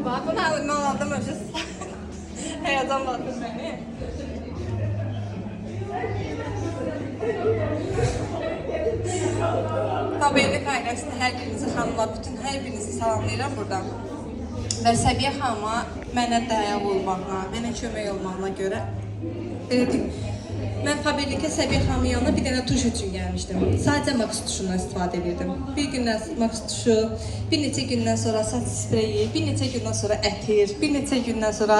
Bak, bunu əlimdən aldım önce. Heyecan batır beni. Tabeli qaydasında hər birinizi xanımlar, bütün hər birinizi salamlayıram buradan. Və Səbiyyə xanıma mənə dayaq olmaqla, mənə kömək olmaqla görə belə deyim. Mən tabellikə Səbiyyə xanımın yanına bir dənə tuş üçün gəlmişdim. Sadəcə Max tuşundan istifadə edirdim. Bir gündən Max tuşu, bir neçə gündən sonra saç spreyi, bir neçə gündən sonra ətir, bir neçə gündən sonra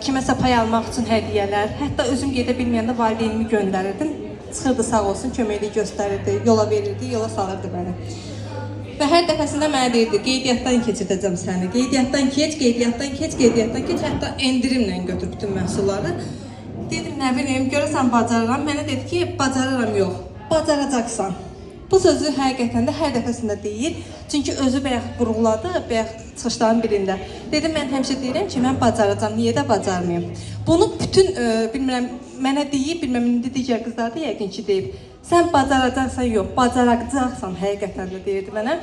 kiməsə pay almaq üçün hədiyyələr. Hətta özüm gedə bilməyəndə valideynimi göndərirdim. Çıxırdı sağ olsun, köməkliyi göstərirdi, yola verirdi, yola salırdı məni. Və hər dəfəsində mənə deyirdi, qeydiyyatdan keçirdəcəm səni, qeydiyyatdan keç, hətta endirimlə götür bütün məhsulları. Dedim, nə bileyim, görəsən bacarıram. Mənə dedi ki, bacarıram yox, bacaracaqsan. Bu sözü həqiqətən də hər dəfəsində deyir. Çünki özü bəyək qurğuladı, bəyək çıxışların birində. Dedim, mən həmişə deyirəm ki, mən bacaracam, niyə də bacarmayayım? Bunu bütün, bilmirəm, mənə deyib, bilməm, indi digər qızlar da yəqin ki, deyib. Sən bacaracaqsan yox, bacaracaqsan həqiqətən də deyirdi mənə.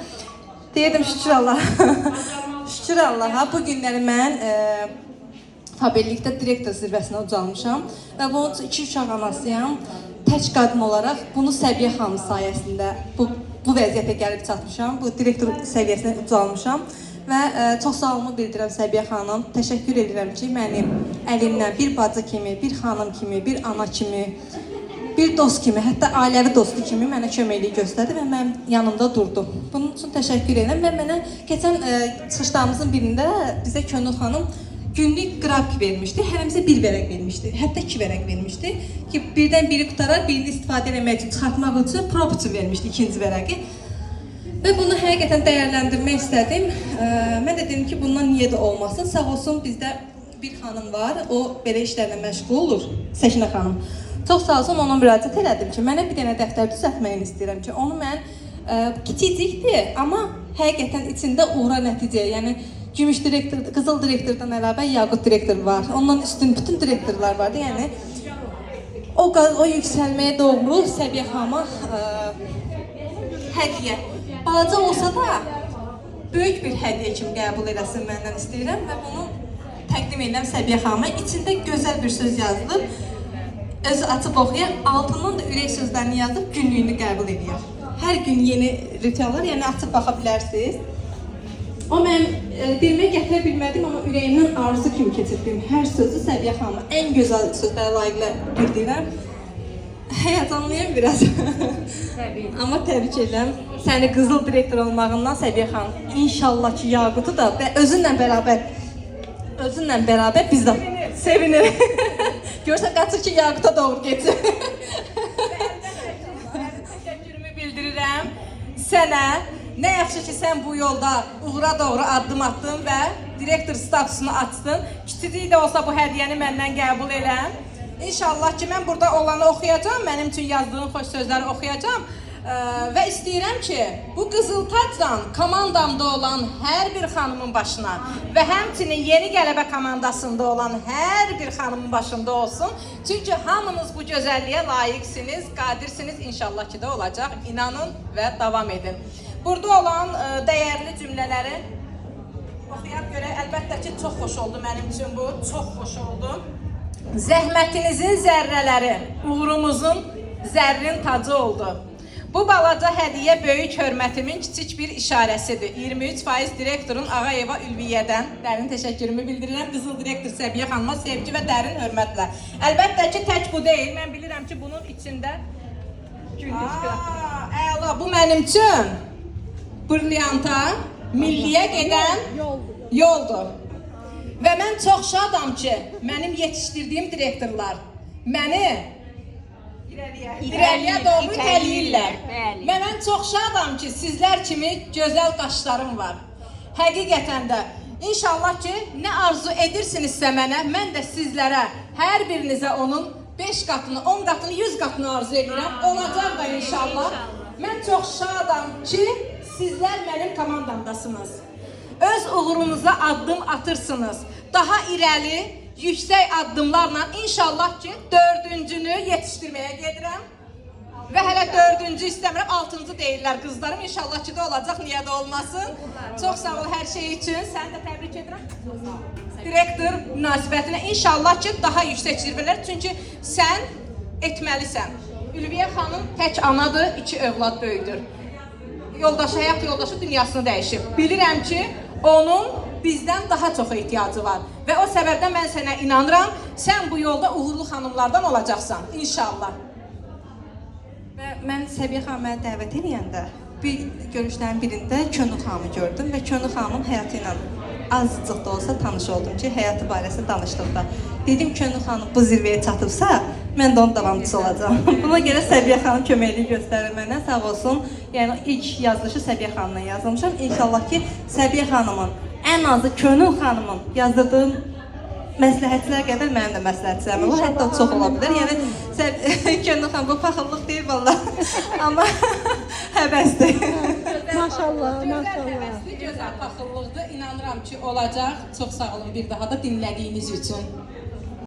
Deyirdim, şükür Allah. Şükür Allaha, bu günləri mən tabellikdə direktor zirvəsinə ucalmışam və bunun üçün 2 uşaq anasıyam. Tək qadın olaraq bunu Səbiyyə xanım sayəsində bu vəziyyətə gəlib çatmışam, bu direktor səviyyəsinə ucalmışam və çox sağ olunu bildirəm Səbiyyə xanım. Təşəkkür edirəm ki, mənim əlimdən bir bacı kimi, bir xanım kimi, bir ana kimi, bir dost kimi, hətta ailəvi dostu kimi mənə köməkliyi göstərdi və mənim yanımda durdu. Bunun üçün təşəkkür edirəm və mənə keçən çıxışlarımızın birində bizə Könül xanım günlük qrafik vermişdi, hərəmizə 1 vərəq vermişdi, hətta 2 vərəq vermişdi ki, birdən biri qutarar, birini istifadə etmək üçün, çıxartmaq üçün, prop üçün vermişdi 2-ci vərəqi. Və bunu həqiqətən dəyərləndirmək istədim. Mən də dedim ki, bundan niyə də olmasın, sağ olsun bizdə bir xanım var, o belə işlərlə məşğul olur, Səkinə xanım. Çox sağ olsun, ona müraciət elədim ki, mənə bir dənə dəftər düzəltməyini istəyirəm ki, onu mən kiçicikdir, amma həqiqətən içində uğra nəticə, yəni Gümüş direktor, qızıl direktordan əlavə Yaqut direktor var. Ondan üstün bütün direktorlar vardı. Yəni o yüksəlməyə doğru Səbiyyə xanıma hədiyyə. Balaca olsa da böyük bir hədiyyə kimi qəbul eləsin məndən istəyirəm və bunu təqdim edirəm Səbiyyə xanıma. İçində gözəl bir söz yazılıb. Özü açıb oxuyar, altından da ürək sözlərini yazıb günlüyünü qəbul edir. Hər gün yeni ritüallar, yəni açıb baxa bilərsiniz. O mən dilimə gətirə bilmədim, amma ürəyimdən arzu kimi keçirdiyim hər sözü Səbiyyə xanıma ən gözəl sözlərə layiqlə bildirirəm. Həyacanlıyam biraz. Amma təbrik edirəm. Səni qızıl direktor olmağından Səbiyyə xanım. İnşallah ki, Yaqutu da və özünlə bərabər biz də sevinir. Görsə qaçır ki, Yaquta doğru geçsin. Təşəkkürümü bildirirəm sənə. Nə yaxşı ki, sən bu yolda uğura doğru addım attın və direktor statusunu açdın. Kiçicik də olsa bu hədiyyəni məndən qəbul elə. İnşallah ki, mən burada olanı oxuyacağam, mənim üçün yazdığın xoş sözləri oxuyacağam. Və istəyirəm ki, bu qızıl tacla komandamda olan hər bir xanımın başına və həmçinin yeni qələbə komandasında olan hər bir xanımın başında olsun. Çünki hamınız bu gözəlliyə layiqsiniz, qadirsiniz, inşallah ki də olacaq. İnanın və davam edin. Burada olan dəyərli cümlələri oxuyaq görək. Əlbəttə ki, çox xoş oldu mənim üçün bu, çox xoş oldu. Zəhmətinizin zərrələri uğurumuzun zərrin tacı oldu. Bu balaca hədiyyə böyük hörmətimin kiçik bir işarəsidir. 23% direktorun Ağayeva Ülviyyədən dərin təşəkkürümü bildirirəm. Qızıl direktor Səbiyyə xanıma sevgi və dərin hörmətlə. Əlbəttə ki, tək bu deyil. Mən bilirəm ki, bunun içində günlük qrafik. Əla, bu mənim üçün brilyanta, milliyə gedən yoldur. Və mən çox şadam ki, mənim yetişdirdiyim direktorlar məni irəliyə doğru itələyirlər. Və mən çox şadam ki, sizlər kimi gözəl qaşlarım var. Həqiqətən də, inşallah ki, nə arzu edirsinizsə mənə, mən də sizlərə, hər birinizə onun 5 qatını, 10 qatını, 100 qatını arzu edirəm. Olacaq da inşallah. Mən çox şadam ki, sizlər mənim komandamdasınız. Öz uğurunuza addım atırsınız. Daha irəli, yüksək addımlarla inşallah ki, 4-cünü yetişdirməyə gedirəm. Və hələ 4-cü istəmirəm, 6-cı deyirlər qızlarım. İnşallah ki də olacaq, niyə də olmasın. Çox sağ ol hər şey üçün. Səni də təbrik edirəm. Direktor münasibətinə inşallah ki daha yüksək zirvələr. Çünki sən etməlisən. Ülviyə xanım tək anadır, 2 övlad böyüdür. Yoldaşı, həyat yoldaşı dünyasını dəyişib. Bilirəm ki, onun bizdən daha çox ehtiyacı var. Və o səbəbdən mən sənə inanıram, sən bu yolda uğurlu xanımlardan olacaqsan, inşallah. Və mən Səbiyyə xanım mənə dəvət edəndə bir görüşlərin birində Könül xanımı gördüm və Könül xanımın həyatı ilə azcıq da olsa tanış oldum ki, həyatı barəsində danışdıqda. Dedim Könül xanım bu zirvəyə çatıbsa, mən də onun davamçısı olacağam. Buna görə Səbiyyə xanım köməklik göstərir mənə, sağ olsun. Yəni ilk yazılışı Səbiyyə xanımla yazılmışam. İnşallah ki, Səbiyyə xanımın, ən azı Könül xanımın yazdırdığım məsləhətlər qədər mənim də məsləhətlərim var. Hətta çox ola bilər. Yəni Könül xanım bu paxıllıq deyil vallahi. Amma həvəsdir. Maşallah, Gözəl maşallah. həvəsli, gözəl paxıllıqdır. İnanıram ki olacaq. Çox sağ olun bir daha da dinlədiyiniz üçün.